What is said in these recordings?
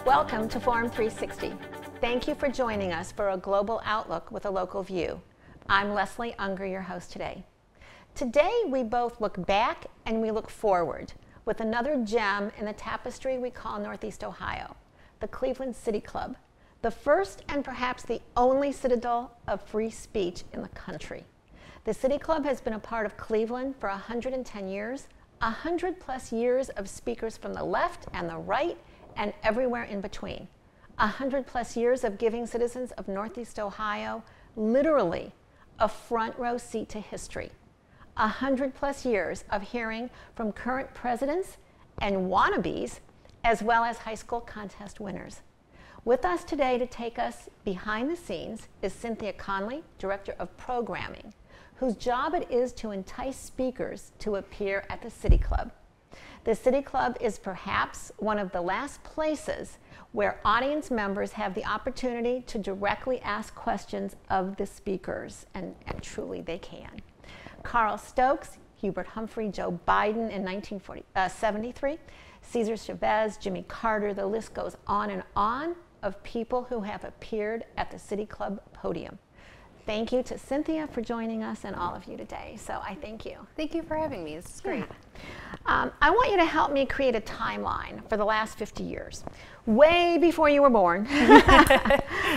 Welcome to Forum 360. Thank you for joining us for a global outlook with a local view. I'm Leslie Unger, your host today. Today, we both look back and we look forward with another gem in the tapestry we call Northeast Ohio, the Cleveland City Club, the first and perhaps the only citadel of free speech in the country. The City Club has been a part of Cleveland for 110 years, 100 plus years of speakers from the left and the right and everywhere in between. 100 plus years of giving citizens of Northeast Ohio literally a front row seat to history. 100 plus years of hearing from current presidents and wannabes, as well as high school contest winners. With us today to take us behind the scenes is Cynthia Connolly, Director of Programming, whose job it is to entice speakers to appear at the City Club. The City Club is perhaps one of the last places where audience members have the opportunity to directly ask questions of the speakers, and truly they can. Carl Stokes, Hubert Humphrey, Joe Biden in 1973, Cesar Chavez, Jimmy Carter, the list goes on of people who have appeared at the City Club podium. Thank you to Cynthia for joining us and all of you today. So I thank you. Thank you for having me. This is great. Yeah. I want you to help me create a timeline for the last 50 years, way before you were born.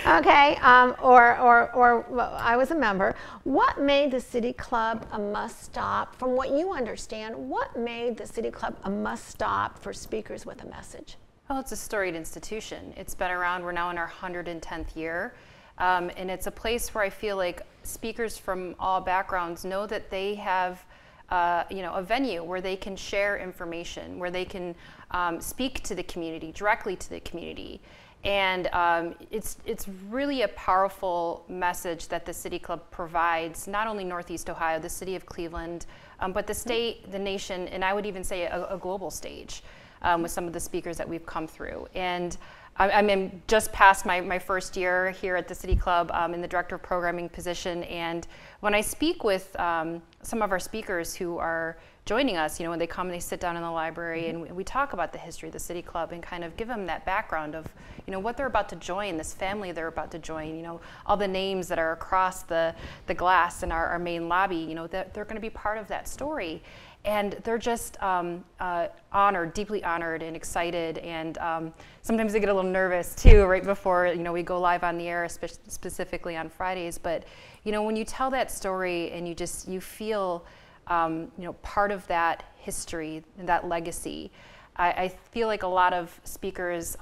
Okay, or I was a member. What made the City Club a must-stop? From what you understand, what made the City Club a must-stop for speakers with a message? Well, it's a storied institution. It's been around. We're now in our 110th year. And it's a place where I feel like speakers from all backgrounds know that they have a venue where they can share information, where they can speak to the community, directly to the community. And it's really a powerful message that the City Club provides, not only Northeast Ohio, the city of Cleveland, but the state, the nation, and I would even say a global stage with some of the speakers that we've come through. And I'm just past my first year here at the City Club in the Director of Programming position, and when I speak with some of our speakers who are joining us, when they come and they sit down in the library and we talk about the history of the City Club and kind of give them that background of what they're about to join, this family they're about to join, all the names that are across the glass in our main lobby, that they're going to be part of that story. And they're just honored, deeply honored and excited, and sometimes they get a little nervous too right before we go live on the air, specifically on Fridays. But when you tell that story and you feel part of that history and that legacy, I feel like a lot of speakers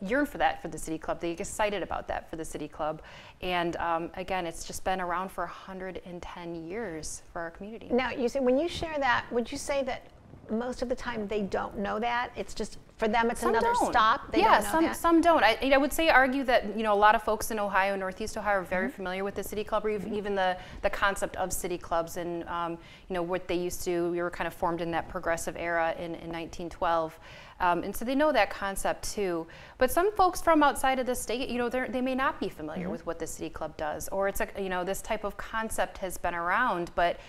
yearn for that for the City Club. They get excited about that for the City Club. And again, it's just been around for 110 years for our community. Now, you say when you share that, would you say that most of the time they don't know that? It's just, for them, it's another stop? They don't know that? Some don't. I would argue that a lot of folks in Ohio, Northeast Ohio, are very familiar with the City Club, or even the concept of City Clubs and what they used to. We were kind of formed in that progressive era in 1912. And so they know that concept too. But some folks from outside of the state, they may not be familiar with what the City Club does, or it's this type of concept has been around, but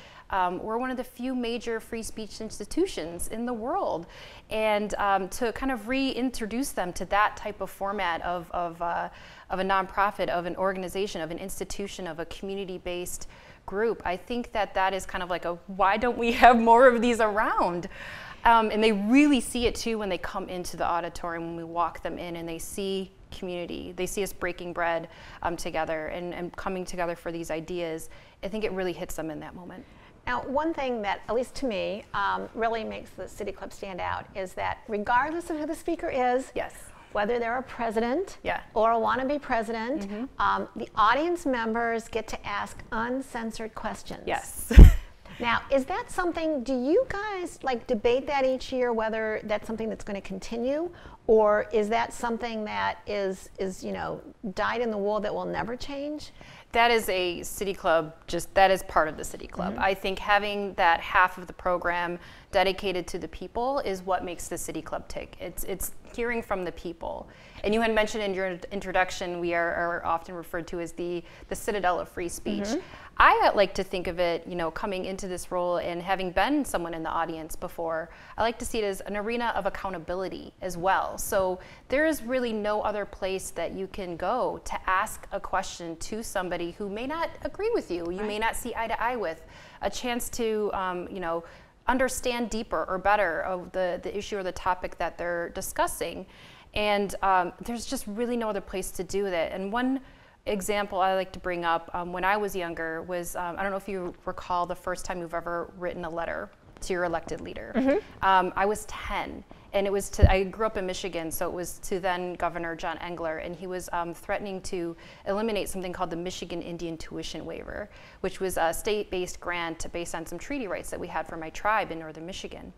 we're one of the few major free speech institutions in the world. And to kind of reintroduce them to that type of format of a nonprofit, of an organization, of an institution, of a community-based group, I think that is kind of like why don't we have more of these around? And they really see it too when they come into the auditorium, when we walk them in and they see community. They see us breaking bread together and coming together for these ideas. I think it really hits them in that moment. Now, one thing that, at least to me, really makes the City Club stand out is that regardless of who the speaker is, whether they're a president or a wannabe president, the audience members get to ask uncensored questions. Yes. Now, is that something, do you guys debate that each year, whether that's something that's going to continue, or is that something that is dyed in the wool that will never change? That is a City Club, that is part of the City Club. I think having that half of the program dedicated to the people is what makes the City Club tick. It's hearing from the people. And you had mentioned in your introduction, we are often referred to as the citadel of free speech. I like to think of it, coming into this role and having been someone in the audience before, I like to see it as an arena of accountability as well. So there is really no other place that you can go to ask a question to somebody who may not agree with you, you may not see eye to eye with, a chance to, understand deeper or better of the issue or the topic that they're discussing. And there's just really no other place to do that. And one example I like to bring up when I was younger was, I don't know if you recall the first time you've ever written a letter to your elected leader. I was 10, and it was I grew up in Michigan, so it was to then Governor John Engler, and he was threatening to eliminate something called the Michigan Indian Tuition Waiver, which was a state-based grant based on some treaty rights that we had for my tribe in northern Michigan.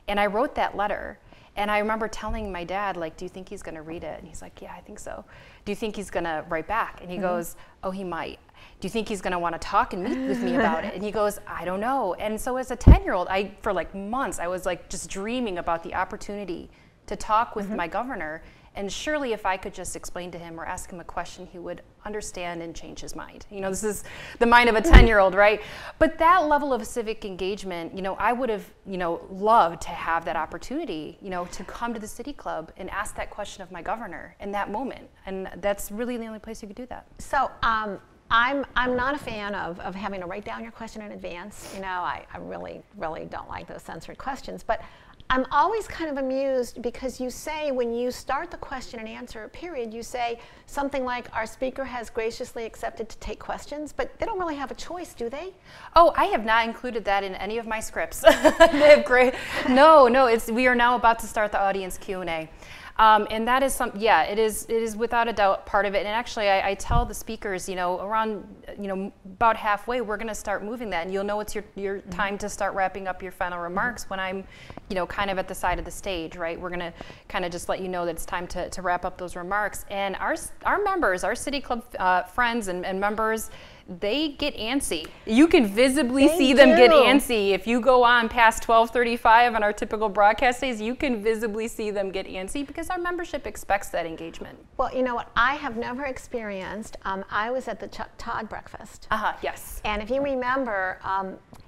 And I wrote that letter. And I remember telling my dad, like, do you think he's going to read it? And he's like, yeah, I think so. Do you think he's going to write back? And he goes, oh, he might. Do you think he's going to want to talk and meet with me about it? And he goes, I don't know. And so as a 10-year-old, for like months, I was like just dreaming about the opportunity to talk with my governor. And surely if I could just explain to him or ask him a question, he would understand and change his mind. This is the mind of a 10-year-old, right? But that level of civic engagement, I would have, loved to have that opportunity, to come to the City Club and ask that question of my governor in that moment. And that's really the only place you could do that. So I'm not a fan of having to write down your question in advance. I really don't like those censored questions. But I'm always kind of amused because you say, when you start the question and answer period, you say something like, our speaker has graciously accepted to take questions, but they don't really have a choice, do they? Oh, I have not included that in any of my scripts. They have great. No, we are now about to start the audience Q&A. And that is it is without a doubt part of it. And actually, I tell the speakers, around, about halfway, we're going to start moving that, and you'll know it's your time to start wrapping up your final remarks when I'm, kind of at the side of the stage, right? We're going to kind of just let you know that it's time to wrap up those remarks. And our members, our City Club friends and members, they get antsy. You can visibly see them get antsy. If you go on past 12:35 on our typical broadcast days, you can visibly see them get antsy because our membership expects that engagement. Well, you know what I have never experienced? I was at the Chuck Todd breakfast. Yes. And if you remember,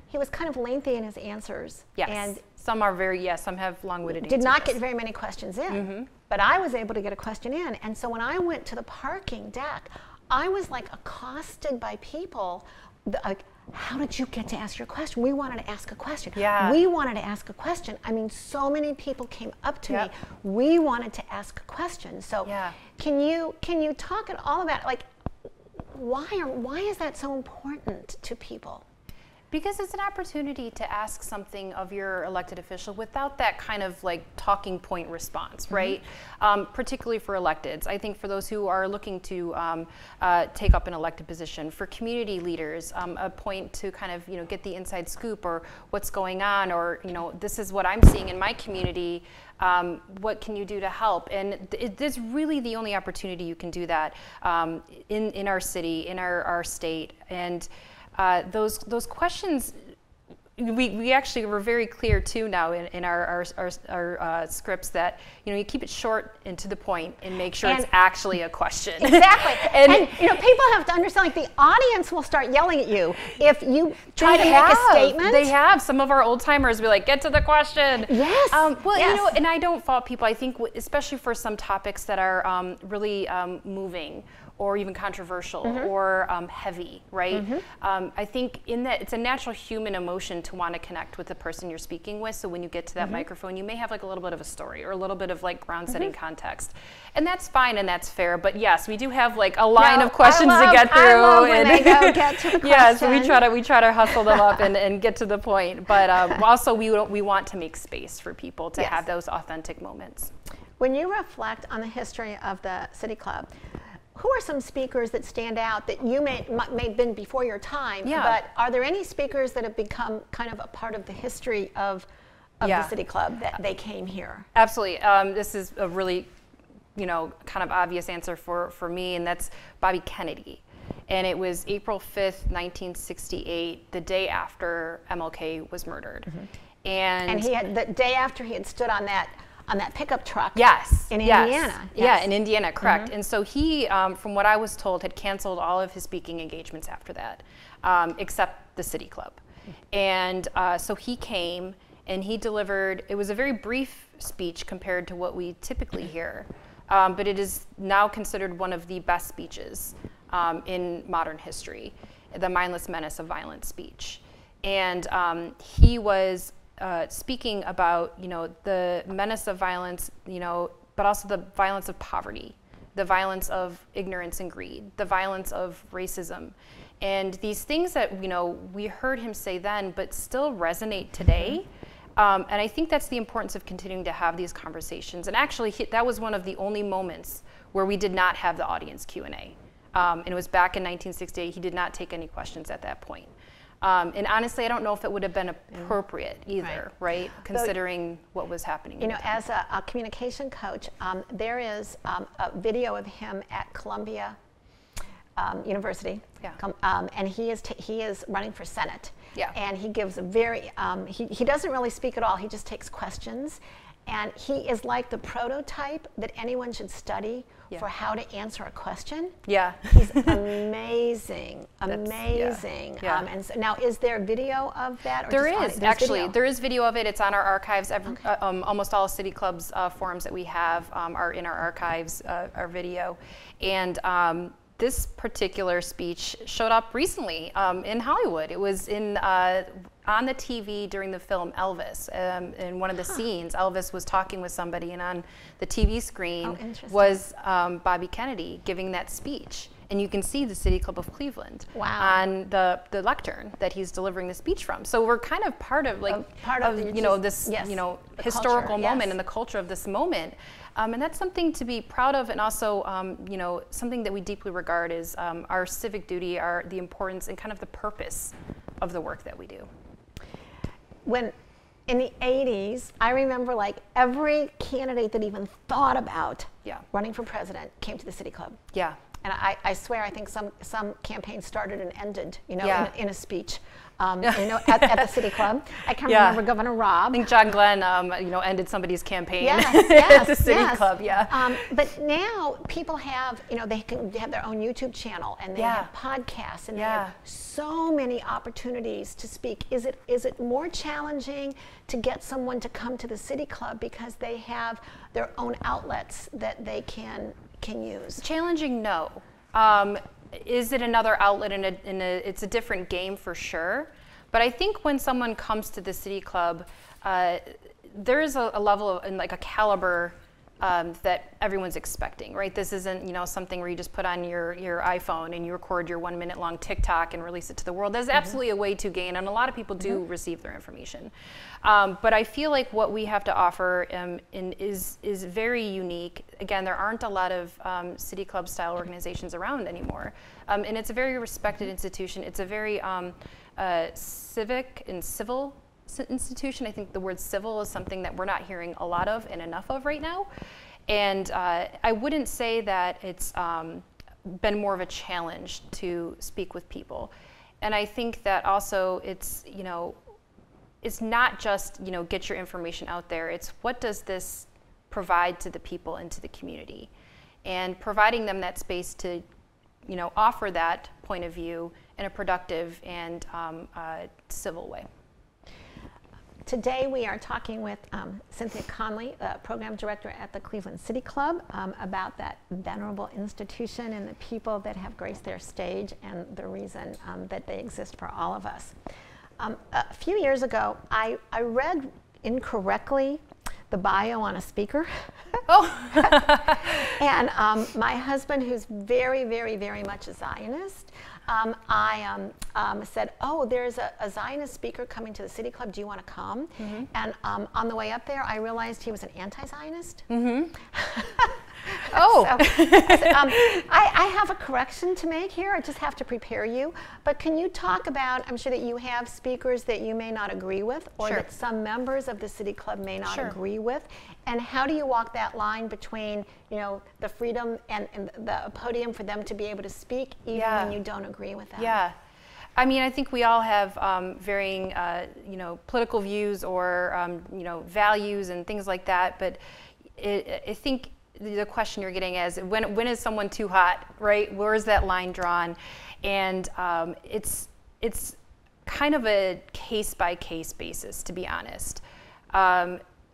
he was kind of lengthy in his answers. Yes. And some are some have long-winded answers. Did not get very many questions in. But I was able to get a question in. And so when I went to the parking deck, I was like accosted by people, like, how did you get to ask your question? We wanted to ask a question. Yeah. We wanted to ask a question. I mean, so many people came up to me. We wanted to ask a question. So can you talk at all about, like, why is that so important to people? Because it's an opportunity to ask something of your elected official without that kind of like talking point response, right? Particularly for electeds. I think for those who are looking to take up an elected position, for community leaders, a point to kind of get the inside scoop or what's going on, or this is what I'm seeing in my community. What can you do to help? And it's really the only opportunity you can do that in our city, in our state. And those questions, we actually were very clear too now in our scripts that you keep it short and to the point and make sure it's actually a question. Exactly. and people have to understand, like, the audience will start yelling at you if you try to make a statement. They have. Some of our old timers be like, get to the question. Yes. And I don't fault people. I think especially for some topics that are really moving or even controversial or heavy, right? I think in that it's a natural human emotion to want to connect with the person you're speaking with. So when you get to that microphone, you may have like a little bit of a story or a little bit of like ground setting context. And that's fine and that's fair. But yes, we do have like a line of questions to get through. I love when they go get to the question. Yeah, so we try to hustle them up and get to the point. But also we want to make space for people to have those authentic moments. When you reflect on the history of the City Club, who are some speakers that stand out that you may have been before your time, but are there any speakers that have become kind of a part of the history of the City Club that they came here? Absolutely. This is a really, kind of obvious answer for me, and that's Bobby Kennedy. And it was April 5th, 1968, the day after MLK was murdered. And he had, the day after he had stood on that on that pickup truck. Yes. In yes. Indiana. Yes. Yeah, in Indiana, correct. And so he, from what I was told, had canceled all of his speaking engagements after that, except the City Club. And so he came and he delivered, it was a very brief speech compared to what we typically hear, but it is now considered one of the best speeches in modern history, the mindless menace of violent speech. And he was speaking about, the menace of violence, but also the violence of poverty, the violence of ignorance and greed, the violence of racism. And these things that, we heard him say then, but still resonate today. And I think that's the importance of continuing to have these conversations. And actually, that was one of the only moments where we did not have the audience Q&A. And it was back in 1968. He did not take any questions at that point. And honestly, I don't know if it would have been appropriate either, right? Considering what was happening. As a communication coach, there is a video of him at Columbia University, and he is running for Senate. Yeah. And he gives a very, he doesn't really speak at all, he just takes questions. And he is like the prototype that anyone should study for how to answer a question. Yeah. He's amazing, amazing. And so now, is there video of that? Or there is, actually. Video? There is video of it. It's on our archives. Almost all City Club's forums that we have are in our archives, our video. And this particular speech showed up recently in Hollywood. It was on the TV during the film Elvis. In one of the scenes, Elvis was talking with somebody, and on the TV screen was Bobby Kennedy giving that speech. And you can see the City Club of Cleveland on the lectern that he's delivering the speech from. So we're kind of part of this historical moment and the culture of this moment. And that's something to be proud of, and also something that we deeply regard is our civic duty, the importance and kind of the purpose of the work that we do. When in the 80s, I remember like every candidate that even thought about running for president came to the City Club. Yeah. And I swear, I think some campaigns started and ended, in a speech, at the City Club. I can remember Governor Robb. I think John Glenn, ended somebody's campaign at the City Club. Yeah. But now people have, they can have their own YouTube channel, and they have podcasts, and they have so many opportunities to speak. Is it more challenging to get someone to come to the City Club because they have their own outlets that they can use? Challenging, no. Is it another outlet it's a different game for sure. But I think when someone comes to the City Club, there is a level of, and like a caliber that everyone's expecting, right? This isn't, something where you just put on your iPhone and you record your 1 minute long TikTok and release it to the world. There's absolutely a way to gain, and a lot of people do receive their information. But I feel like what we have to offer is very unique. Again, there aren't a lot of City Club style organizations around anymore. And it's a very respected institution. It's a very civic and civil institution. I think the word civil is something that we're not hearing a lot of and enough of right now. And I wouldn't say that it's been more of a challenge to speak with people. And I think that also it's not just, get your information out there. It's what does this provide to the people and to the community? And providing them that space to, offer that point of view in a productive and civil way. Today we are talking with Cynthia Connolly, Program Director at the Cleveland City Club, about that venerable institution and the people that have graced their stage and the reason that they exist for all of us. A few years ago, I read incorrectly the bio on a speaker. And my husband, who's very, very, very much a Zionist, I said, there's a Zionist speaker coming to the City Club. Do you want to come? And on the way up there, I realized he was an anti-Zionist. I have a correction to make here. I just have to prepare you. But can you talk about, I'm sure that you have speakers that you may not agree with, or that some members of the City Club may not agree with, and how do you walk that line between, the freedom and the podium for them to be able to speak even when you don't agree with them? Yeah. I mean, I think we all have varying, political views or, values and things like that. But I think the question you're getting is when is someone too hot, right? Where is that line drawn? And it's kind of a case-by-case basis, to be honest.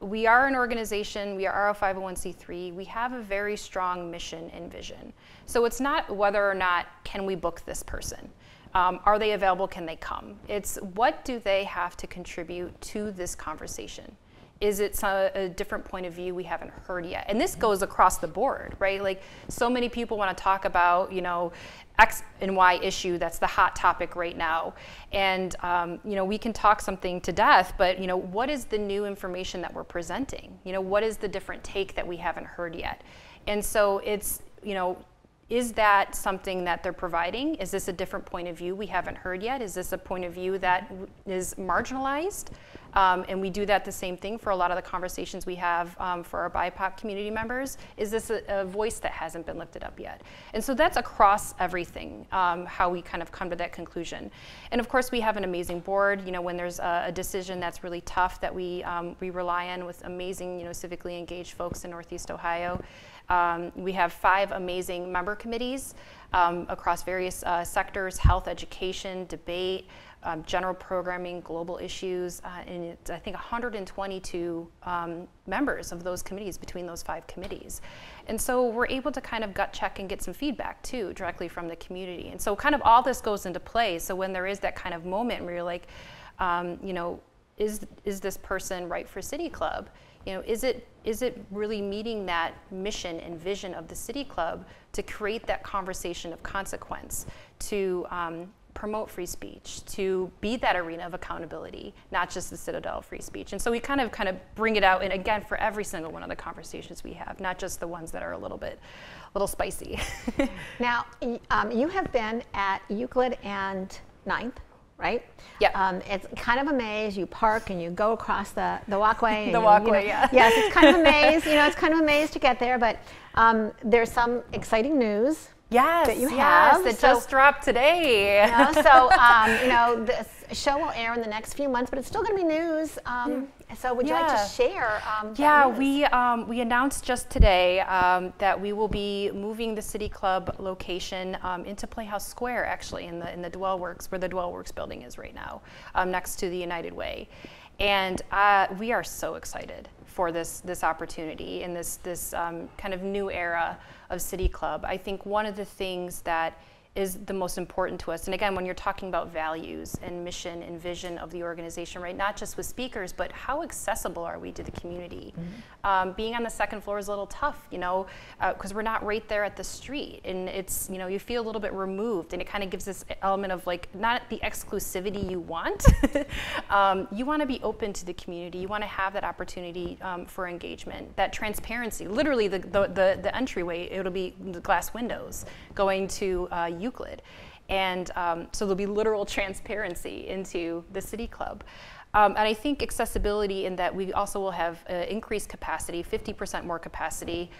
We are an organization, we are a 501c3, we have a very strong mission and vision. So it's not whether or not can we book this person. Are they available, can they come? It's what do they have to contribute to this conversation? Is it a different point of view we haven't heard yet? And this goes across the board, right? Like so many people want to talk about, X and Y issue, that's the hot topic right now. And, we can talk something to death, but, what is the new information that we're presenting? What is the different take that we haven't heard yet? And so it's, is that something that they're providing? Is this a different point of view we haven't heard yet? Is this a point of view that is marginalized? And we do that the same thing for a lot of the conversations we have for our BIPOC community members. Is this a voice that hasn't been lifted up yet? And so that's across everything, how we kind of come to that conclusion. And of course, we have an amazing board. When there's a decision that's really tough that we rely on with amazing, civically engaged folks in Northeast Ohio. We have 5 amazing member committees across various sectors: health, education, debate, general programming, global issues, and it's, I think, 122 members of those committees between those 5 committees. And so we're able to kind of gut check and get some feedback too, directly from the community. And so kind of all this goes into play. So when there is that kind of moment where you're like, is this person right for City Club? Is it really meeting that mission and vision of the City Club to create that conversation of consequence, to promote free speech, to be that arena of accountability, not just the citadel of free speech? And so we kind of bring it out, and again, for every single one of the conversations we have, not just the ones that are a little spicy. Now, you have been at Euclid and 9th. Right? Yeah. It's kind of a maze. You park and you go across the walkway. The walkway, yeah. Yes, it's kind of a maze. It's kind of a maze to get there. But there's some exciting news. Yes, that you have. That just dropped today. This show will air in the next few months, but it's still going to be news. So would you like to share? We announced just today that we will be moving the City Club location into Playhouse Square, actually, in the Dwellworks, where the Dwellworks building is right now, next to the United Way. And we are so excited for this opportunity and this kind of new era of City Club. I think one of the things that is the most important to us, and again, when you're talking about values and mission and vision of the organization, right, not just with speakers, but how accessible are we to the community? Mm-hmm. Being on the second floor is a little tough, because we're not right there at the street, and it's, you feel a little bit removed, and it kind of gives this element of like, not the exclusivity you want. You want to be open to the community. You want to have that opportunity for engagement, that transparency. Literally, the entryway, it'll be the glass windows going to Euclid. And so there'll be literal transparency into the City Club. And I think accessibility in that we also will have increased capacity, 50% more capacity,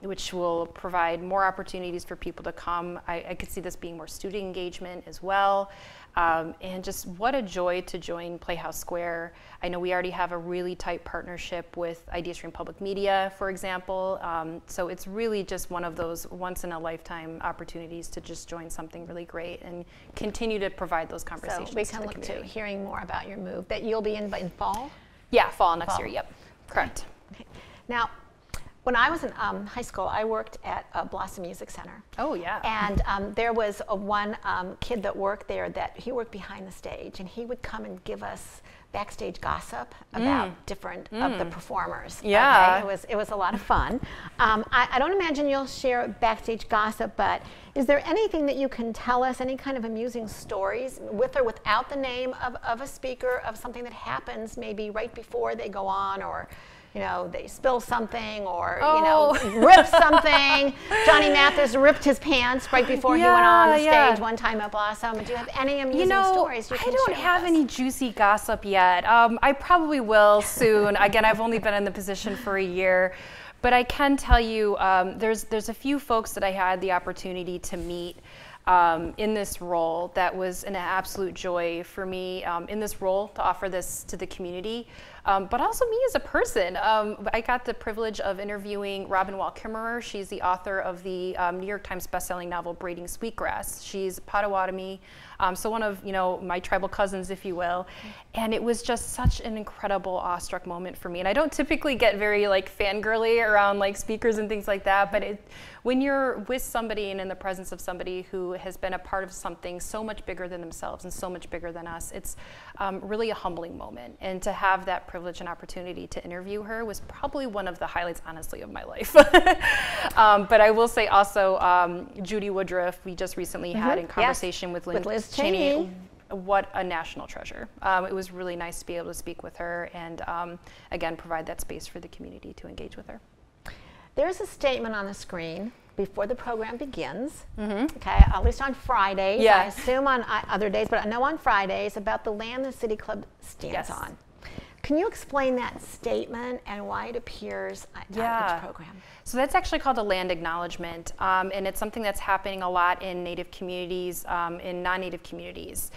which will provide more opportunities for people to come. I could see this being more student engagement as well. And just what a joy to join Playhouse Square. I know we already have a really tight partnership with IdeaStream Public Media, for example. So it's really just one of those once-in-a-lifetime opportunities to just join something really great and continue to provide those conversations. So we can look to hearing more about your move that you'll be in fall? Yeah, fall next year, yep, correct. Okay. Now, when I was in high school, I worked at Blossom Music Center. Oh, yeah. And there was one kid that worked there that he worked behind the stage, and he would come and give us backstage gossip about different of the performers. Yeah. Okay? It was a lot of fun. I don't imagine you'll share backstage gossip, but is there anything that you can tell us, any kind of amusing stories, with or without the name of a speaker, of something that happens maybe right before they go on, or they spill something, or rip something. Johnny Mathis ripped his pants right before he went on the stage one time at Blossom. Do you have any amusing stories you can share? I don't have any juicy gossip yet. I probably will soon. Again, I've only been in the position for a year, but I can tell you there's a few folks that I had the opportunity to meet in this role that was an absolute joy for me in this role to offer this to the community, but also me as a person. I got the privilege of interviewing Robin Wall Kimmerer. She's the author of the New York Times bestselling novel Braiding Sweetgrass. She's Potawatomi, so one of my tribal cousins, if you will. And it was just such an incredible, awestruck moment for me. And I don't typically get very like fangirly around like speakers and things like that, but when you're with somebody and in the presence of somebody who has been a part of something so much bigger than themselves and so much bigger than us, it's really a humbling moment. And to have that privilege and opportunity to interview her was probably one of the highlights, honestly, of my life. But I will say also, Judy Woodruff, we just recently had in conversation with Liz Cheney. What a national treasure. It was really nice to be able to speak with her and, again, provide that space for the community to engage with her. There's a statement on the screen before the program begins, okay, at least on Fridays. I assume on other days, but I know on Fridays, about the land the City Club stands on. Can you explain that statement and why it appears on each program? So that's actually called a land acknowledgement, and it's something that's happening a lot in Native communities, in non-Native communities.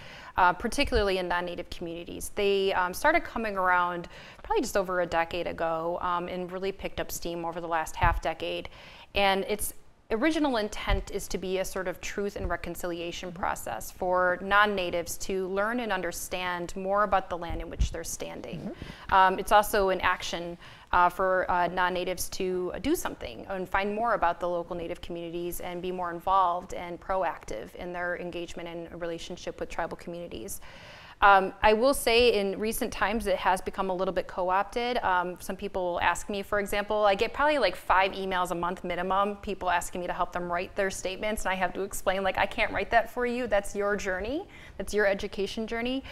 Particularly in non-Native communities. They started coming around probably just over a decade ago and really picked up steam over the last half decade. And its original intent is to be a sort of truth and reconciliation process for non-Natives to learn and understand more about the land in which they're standing. It's also an action for non-Natives to do something and find more about the local Native communities and be more involved and proactive in their engagement and relationship with tribal communities. I will say in recent times it has become a little bit co-opted. Some people will ask me, for example, I get probably like 5 emails a month minimum, people asking me to help them write their statements, and I have to explain, like, I can't write that for you. That's your journey. That's your education journey.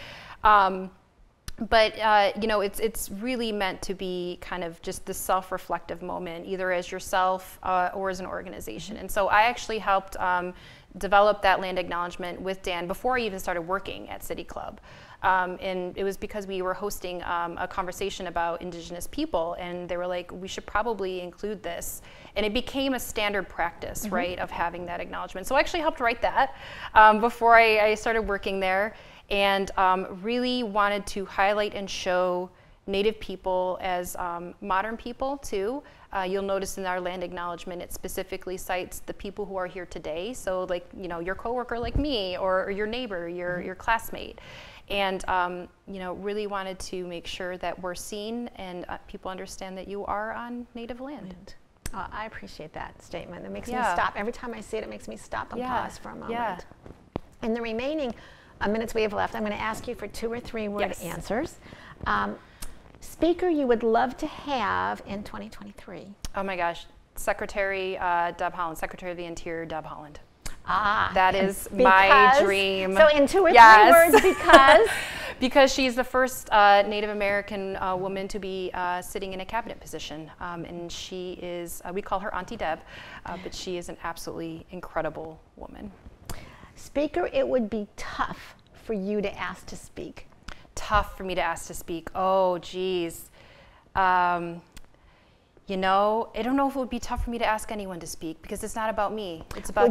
But it's really meant to be kind of just the self-reflective moment, either as yourself or as an organization. And so I actually helped develop that land acknowledgement with Dan before I even started working at City Club. And it was because we were hosting a conversation about Indigenous people, and they were like, we should probably include this. And it became a standard practice, right, of having that acknowledgement. So I actually helped write that before I started working there, and really wanted to highlight and show Native people as modern people too. You'll notice in our land acknowledgement, it specifically cites the people who are here today. So like, your coworker like me, or your neighbor, your classmate. And really wanted to make sure that we're seen and people understand that you are on Native land. I appreciate that statement. It makes me stop. Every time I see it, it makes me stop and pause for a moment. In the remaining minutes we have left, I'm going to ask you for 2 or 3 word answers. Speaker you would love to have in 2023? Oh my gosh, Secretary Deb Haaland, Secretary of the Interior Deb Haaland. That is my dream. So in 2 or 3 words, because? Because she's the first Native American woman to be sitting in a cabinet position. And she is, we call her Auntie Deb, but she is an absolutely incredible woman. Speaker, it would be tough for you to ask to speak. Tough for me to ask to speak. Oh, geez. I don't know if it would be tough for me to ask anyone to speak, because it's not about me. It's about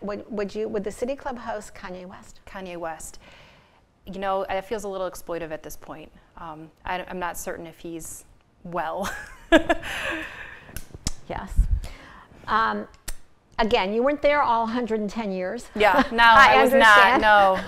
Would the City Club host Kanye West? Kanye West. It feels a little exploitive at this point. I'm not certain if he's well. Yes. Again, you weren't there all 110 years. Yeah, no, I was not, no.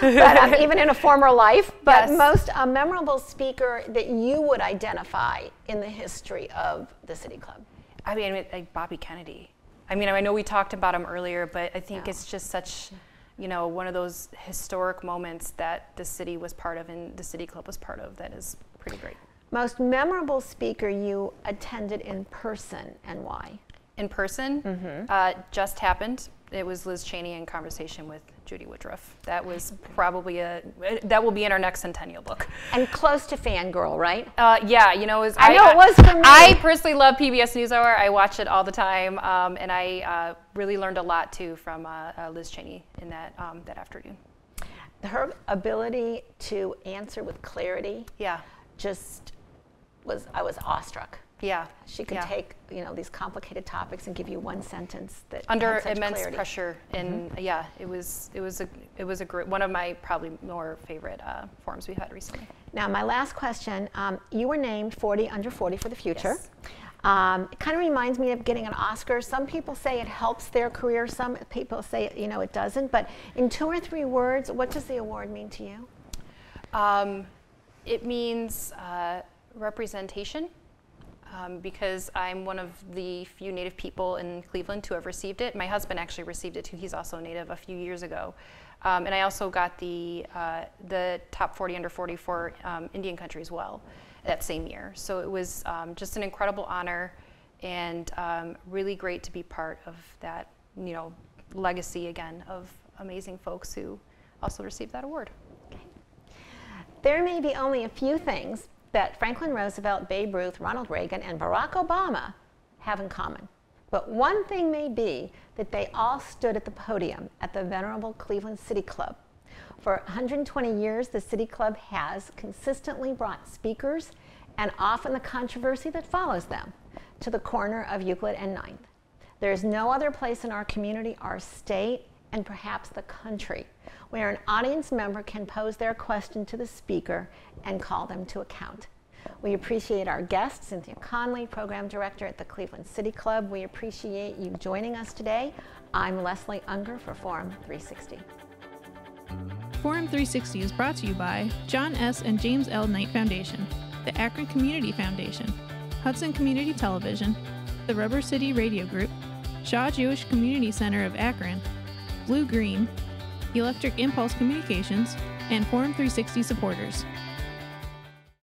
But even in a former life, but most memorable speaker that you would identify in the history of the City Club? I mean, like Bobby Kennedy. I mean, I know we talked about him earlier, but I think it's just such, one of those historic moments that the city was part of and the City Club was part of that is pretty great. Most memorable speaker you attended in person and why? In person, just happened. It was Liz Cheney in conversation with Judy Woodruff. That was probably that will be in our next centennial book. And close to fangirl, right? Yeah, I know it was for me. I personally love PBS NewsHour. I watch it all the time, and I really learned a lot too from Liz Cheney in that afternoon. Her ability to answer with clarity, I was awestruck. Yeah. She could take, these complicated topics and give you one sentence that under had such immense clarity. pressure. And yeah, it was a great, one of my probably more favorite forums we've had recently. Now, my last question, you were named 40 under 40 for the future. Yes. It kind of reminds me of getting an Oscar. Some people say it helps their career. Some people say, it doesn't. But in 2 or 3 words, what does the award mean to you? It means representation, because I'm one of the few Native people in Cleveland to have received it. My husband actually received it too. He's also Native a few years ago. And I also got the top 40 under 40 for Indian country as well that same year. So it was just an incredible honor, and really great to be part of that, legacy again of amazing folks who also received that award. Okay. There may be only a few things that Franklin Roosevelt, Babe Ruth, Ronald Reagan, and Barack Obama have in common. But one thing may be that they all stood at the podium at the venerable Cleveland City Club. For 120 years, the City Club has consistently brought speakers, and often the controversy that follows them, to the corner of Euclid and 9th. There is no other place in our community, our state, and perhaps the country, where an audience member can pose their question to the speaker and call them to account. We appreciate our guest, Cynthia Connolly, Program Director at the Cleveland City Club. We appreciate you joining us today. I'm Leslie Unger for Forum 360. Forum 360 is brought to you by John S. and James L. Knight Foundation, the Akron Community Foundation, Hudson Community Television, the Rubber City Radio Group, Shaw Jewish Community Center of Akron, Blue Green, Electric Impulse Communications, and Forum 360 supporters.